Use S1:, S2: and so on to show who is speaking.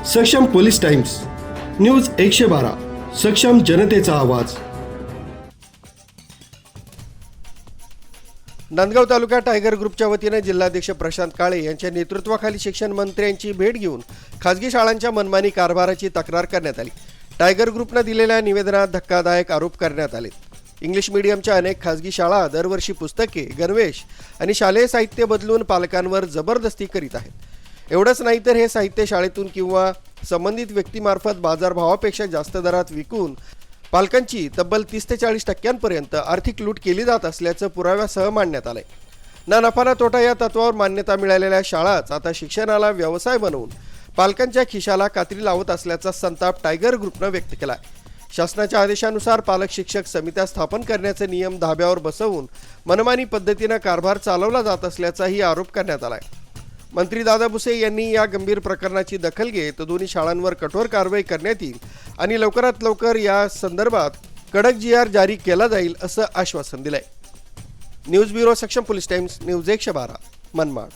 S1: सक्षम police times, news 112, सक्षम जनतेचा आवाज.
S2: नांदगाव तालुका टायगर ग्रुपच्या वतीने जिल्हाध्यक्ष प्रशांत काळे यांच्या नेतृत्वाखाली शिक्षण मंत्र्यांची भेट घेऊन खासगी शाळांच्या मनमानी कारभाराची तक्रार करण्यात आली. टायगर ग्रुपने दिलेल्या निवेदनात धक्कादायक आरोप करण्यात आले. इंग्लिश मीडियमच्या अनेक खासगी शाळा दरवर्षी पुस्तके, गणवेश आणि शालेय साहित्य बदलून पालकांवर जबरदस्ती करीत आहेत. एवढंच नाही तर हे साहित्य शाळेतून किंवा संबंधित व्यक्तीमार्फत बाजारभावापेक्षा जास्त दरात विकून पालकांची तब्बल 30 ते 40% आर्थिक लूट केली जात असल्याचं पुराव्यासह मांडण्यात आलंय. ना नफा ना तोटा या तत्वावर मान्यता मिळालेल्या शाळाच आता शिक्षणाला व्यवसाय बनवून पालकांच्या खिशाला कात्री लावत असल्याचा संताप टायगर ग्रुपनं व्यक्त केला. शासनाच्या आदेशानुसार पालक शिक्षक समित्या स्थापन करण्याचे नियम धाब्यावर बसवून मनमानी पद्धतीनं कारभार चालवला जात असल्याचाही आरोप करण्यात आलाय. मंत्री दादा भुसे यांनी या गंभीर प्रकरणाची दखल घेत दोन्ही शाळांवर कठोर कारवाई करण्यात येईल आणि लवकरात लवकर या संदर्भात कडक GR जारी केला जाईल असं आश्वासन दिलंय. न्यूज ब्युरो, सक्षम पोलीस टाइम्स, न्यूज 112, मनमाड.